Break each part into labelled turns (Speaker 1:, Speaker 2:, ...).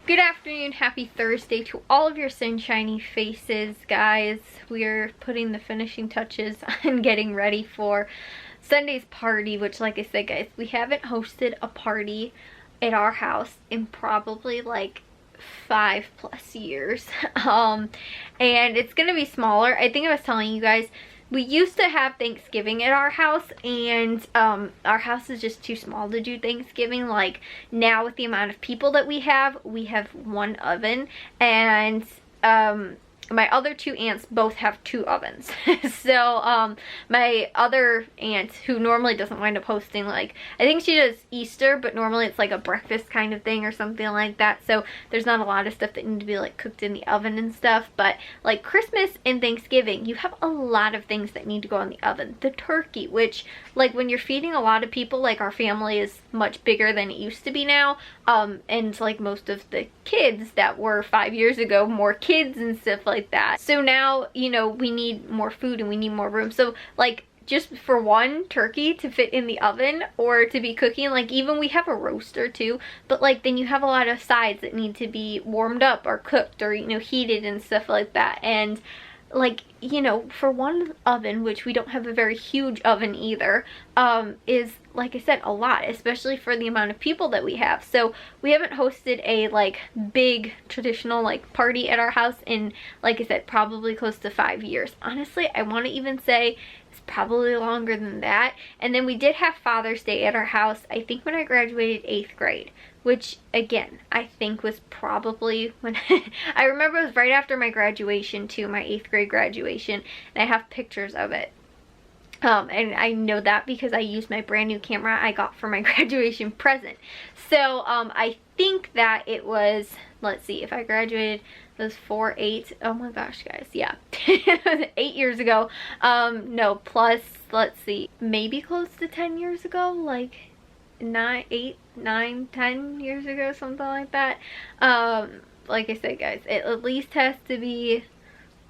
Speaker 1: Good afternoon, happy Thursday to all of your sunshiny faces, guys. We're putting the finishing touches on getting ready for Sunday's party, which, like I said, guys, we haven't hosted a party at our house in probably like 5+ years. And it's gonna be smaller. I think I was telling you guys, we used to have Thanksgiving at our house, and our house is just too small to do Thanksgiving. Like, now with the amount of people that we have one oven, and my other two aunts both have 2 ovens. So my other aunt, who normally doesn't wind up hosting, like, I think she does Easter, but normally it's like a breakfast kind of thing or something like that, so there's not a lot of stuff that need to be like cooked in the oven and stuff. But like Christmas and Thanksgiving, you have a lot of things that need to go in the oven. The turkey, which, like, when you're feeding a lot of people, like our family is much bigger than it used to be now, and like most of the kids that were 5 years ago, more kids and stuff like that. So now, you know, we need more food and we need more room. So like, just for one turkey to fit in the oven or to be cooking, like, even we have a roaster too, but like then you have a lot of sides that need to be warmed up or cooked or, you know, heated and stuff like that. And like, you know, for one oven, which we don't have a very huge oven either, is, like I said, a lot, especially for the amount of people that we have. So we haven't hosted a like big traditional like party at our house in, like I said, probably close to 5 years. Honestly, I want to even say it's probably longer than that. And then we did have Father's Day at our house, I think when I graduated 8th grade, which again, I think was probably when I remember it was right after my graduation too, my 8th grade graduation, and I have pictures of it. And I know that because I used my brand new camera I got for my graduation present. So I think that it was, let's see, if I graduated, it was 4, 8, oh my gosh, guys, yeah. It was 8 years ago. No, plus, let's see, maybe close to 10 years ago, like 9, 8, 9, 10 years ago, something like that. Like I said, guys, it at least has to be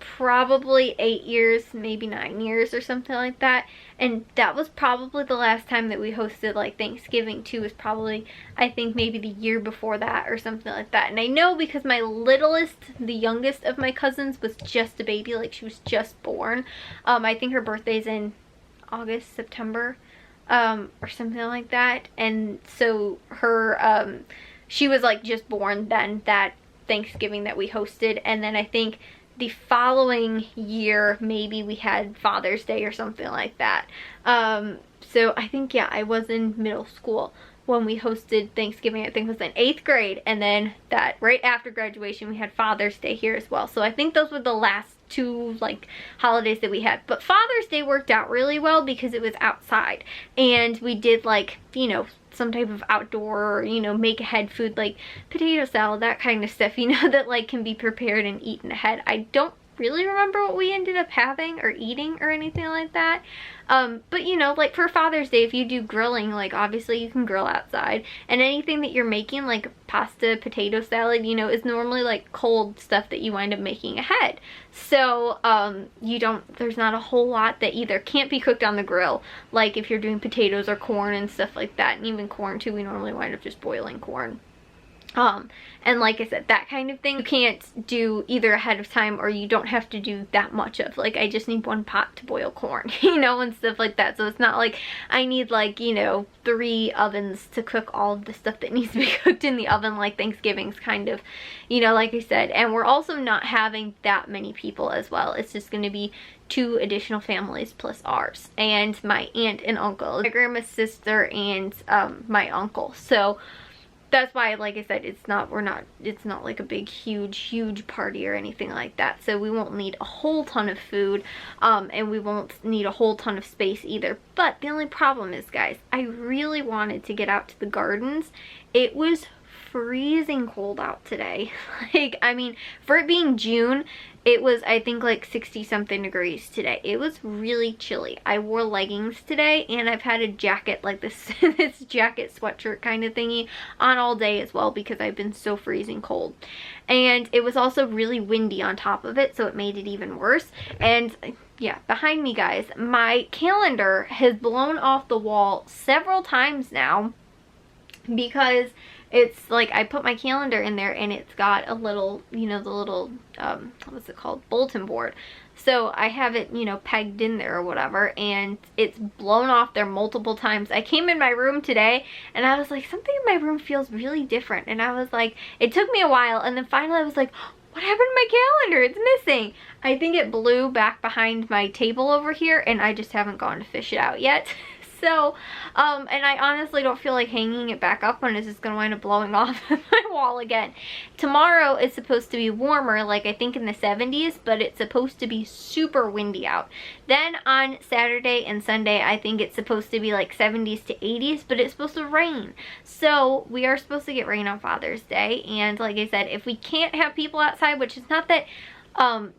Speaker 1: probably 8 years, maybe 9 years or something like that. And that was probably the last time that we hosted like Thanksgiving too, was probably, I think, maybe the year before that or something like that. And I know because my littlest, the youngest of my cousins, was just a baby, like she was just born. I think her birthday's in August, September, or something like that. And so her, she was like just born then, that Thanksgiving that we hosted. And then I think the following year, maybe we had Father's Day or something like that. So I think, yeah, I was in middle school when we hosted Thanksgiving. I think it was in 8th grade, and then that right after graduation we had Father's Day here as well. So I think those were the last 2 like holidays that we had. But Father's Day worked out really well because it was outside, and we did, like, you know, some type of outdoor, you know, make ahead food, like potato salad, that kind of stuff, you know, that like can be prepared and eaten ahead. I don't really remember what we ended up having or eating or anything like that. But you know, like for Father's Day, if you do grilling, like obviously you can grill outside, and anything that you're making, like pasta, potato salad, you know, is normally like cold stuff that you wind up making ahead. So there's not a whole lot that either can't be cooked on the grill, like if you're doing potatoes or corn and stuff like that. And even corn too, we normally wind up just boiling corn. And like I said, that kind of thing you can't do either ahead of time, or you don't have to do that much of. Like, I just need 1 pot to boil corn, you know, and stuff like that. So it's not like I need, like, you know, 3 ovens to cook all of the stuff that needs to be cooked in the oven, like Thanksgiving's kind of, you know, like I said. And we're also not having that many people as well. It's just going to be 2 additional families plus ours, and my aunt and uncle, my grandma's sister, and my uncle. So that's why, like I said, it's not like a big huge party or anything like that. So we won't need a whole ton of food, and we won't need a whole ton of space either. But the only problem is, guys, I really wanted to get out to the gardens. It was freezing cold out today. Like, I mean, for it being June, it was, I think, like 60 something degrees today. It was really chilly. I wore leggings today, and I've had a jacket, like this this jacket sweatshirt kind of thingy on all day as well, because I've been so freezing cold. And it was also really windy on top of it, so it made it even worse. And yeah, behind me, guys, my calendar has blown off the wall several times now, because it's like I put my calendar in there and it's got a little, you know, the little, what's it called, bulletin board. So I have it, you know, pegged in there or whatever, and it's blown off there multiple times. I came in my room today and I was like, something in my room feels really different. And I was like, it took me a while, and then finally I was like, what happened to my calendar? It's missing. I think it blew back behind my table over here, and I just haven't gone to fish it out yet. So, and I honestly don't feel like hanging it back up when it's just going to wind up blowing off my wall again. Tomorrow is supposed to be warmer, like I think in the 70s, but it's supposed to be super windy out. Then on Saturday and Sunday, I think it's supposed to be like 70s to 80s, but it's supposed to rain. So we are supposed to get rain on Father's Day. And like I said, if we can't have people outside, which is not that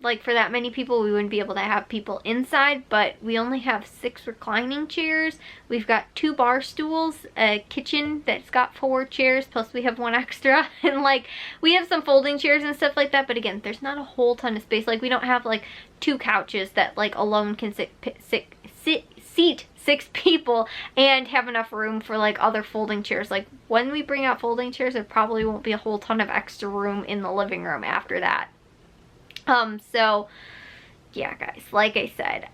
Speaker 1: like for that many people we wouldn't be able to have people inside, but we only have 6 reclining chairs. We've got 2 bar stools, a kitchen that's got 4 chairs, plus we have 1 extra, and like we have some folding chairs and stuff like that, but again, there's not a whole ton of space. Like we don't have like 2 couches that like alone can seat 6 people and have enough room for like other folding chairs. Like when we bring out folding chairs, there probably won't be a whole ton of extra room in the living room after that. So yeah, guys, like I said,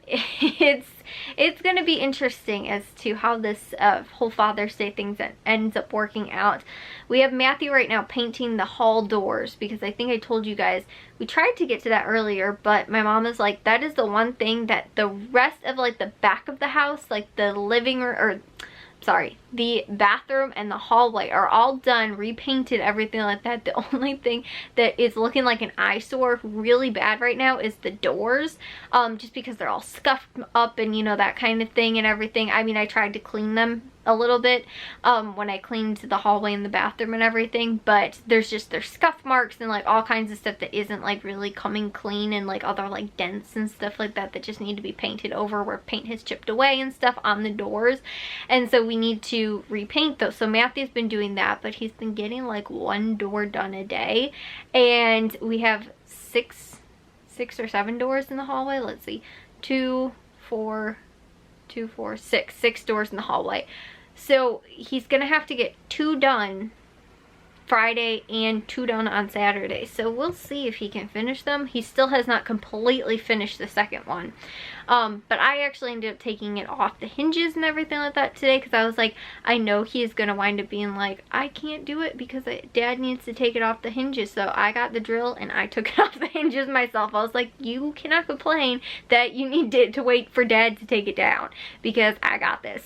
Speaker 1: it's gonna be interesting as to how this whole Father's Day thing ends up working out. We have Matthew right now painting the hall doors, because I think I told you guys we tried to get to that earlier, but my mom is like, that is the one thing that the rest of like the back of the house, like the living room, or sorry, the bathroom and the hallway are all done, repainted, everything like that. The only thing that is looking like an eyesore really bad right now is the doors, just because they're all scuffed up and, you know, that kind of thing and everything. I mean, I tried to clean them a little bit when I cleaned the hallway and the bathroom and everything, but there's scuff marks and like all kinds of stuff that isn't like really coming clean, and like other like dents and stuff like that that just need to be painted over where paint has chipped away and stuff on the doors. And so we need to repaint those. So Matthew's been doing that, but he's been getting like 1 door done a day, and we have 6 or 7 doors in the hallway. Let's see, 6 doors in the hallway. So he's gonna have to get 2 done Friday and 2 done on Saturday. So we'll see if he can finish them. He still has not completely finished the second one. But I actually ended up taking it off the hinges and everything like that today, because I was like, I know he is going to wind up being like, I can't do it because Dad needs to take it off the hinges. So I got the drill and I took it off the hinges myself. I was like, you cannot complain that you need to wait for Dad to take it down, because I got this.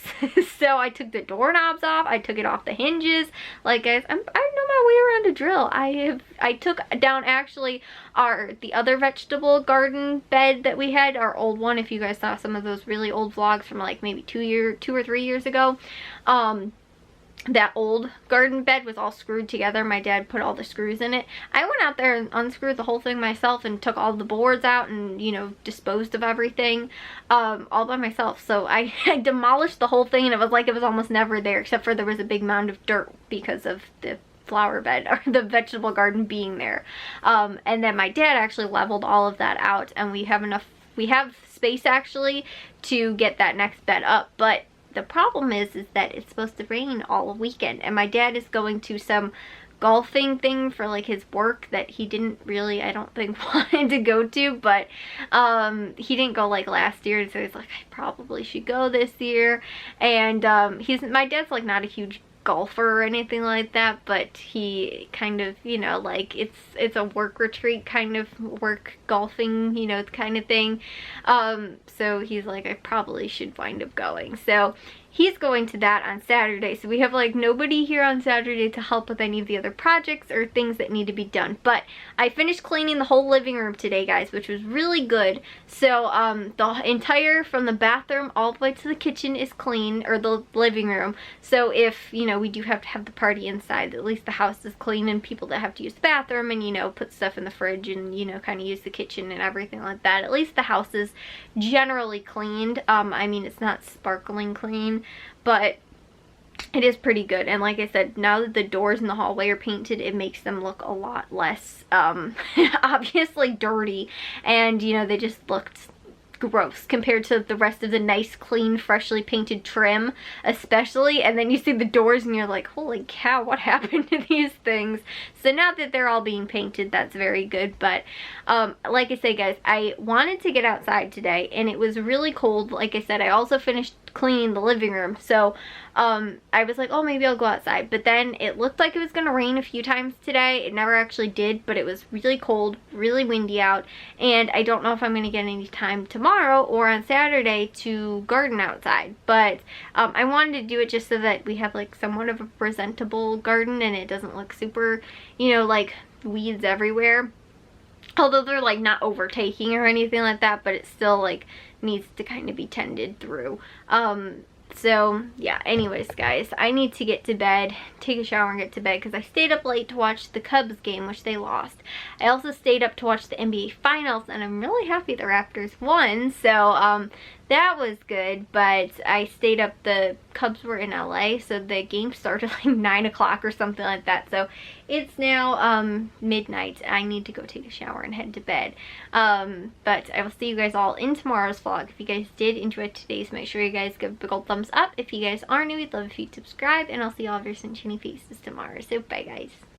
Speaker 1: So I took the doorknobs off, I took it off the hinges. Like, guys, I know my way around a drill. I took down actually the other vegetable garden bed that we had, our old one. If you guys saw some of those really old vlogs from like maybe 2 or 3 years ago, that old garden bed was all screwed together. My dad put all the screws in it. I went out there and unscrewed the whole thing myself and took all the boards out and, you know, disposed of everything all by myself. So I demolished the whole thing, and it was like it was almost never there, except for there was a big mound of dirt because of the flower bed or the vegetable garden being there. And then my dad actually leveled all of that out, and we have space actually to get that next bed up. But the problem is that it's supposed to rain all weekend, and my dad is going to some golfing thing for like his work that he didn't really, I don't think, wanted to go to, but he didn't go like last year, so he's like, I probably should go this year. And my dad's like not a huge golfer or anything like that, but he kind of, you know, like it's a work retreat kind of work golfing, you know, kind of thing. So he's like, I probably should wind up going. So he's going to that on Saturday. So we have like nobody here on Saturday to help with any of the other projects or things that need to be done. But I finished cleaning the whole living room today, guys, which was really good. So the entire, from the bathroom all the way to the kitchen is clean, or the living room. So if, you know, we do have to have the party inside, at least the house is clean, and people that have to use the bathroom and, you know, put stuff in the fridge and, you know, kind of use the kitchen and everything like that, at least the house is generally cleaned. I mean, it's not sparkling clean, but it is pretty good. And like I said, now that the doors in the hallway are painted, it makes them look a lot less obviously dirty, and, you know, they just looked gross compared to the rest of the nice, clean, freshly painted trim, especially. And then you see the doors and you're like, holy cow, what happened to these things? So now that they're all being painted, that's very good. But like I say, guys, I wanted to get outside today and it was really cold. Like I said, I also finished cleaning the living room, so I was like, oh, maybe I'll go outside. But then it looked like it was gonna rain a few times today. It never actually did, but it was really cold, really windy out, and I don't know if I'm gonna get any time tomorrow or on Saturday to garden outside. But I wanted to do it just so that we have like somewhat of a presentable garden and it doesn't look super, you know, like weeds everywhere. Although they're like not overtaking or anything like that, but it still like needs to kind of be tended through. So yeah, anyways, guys, I need to get to bed, take a shower and get to bed because I stayed up late to watch the Cubs game, which they lost. I also stayed up to watch the NBA Finals, and I'm really happy the Raptors won, so that was good. But I stayed up, the Cubs were in LA, so the game started like 9 o'clock or something like that, so it's now midnight. I need to go take a shower and head to bed. But I will see you guys all in tomorrow's vlog. If you guys did enjoy today's, make sure you guys give a big old thumbs up. If you guys are new, we'd love if you'd subscribe, and I'll see all of your sunshiny faces tomorrow. So bye, guys.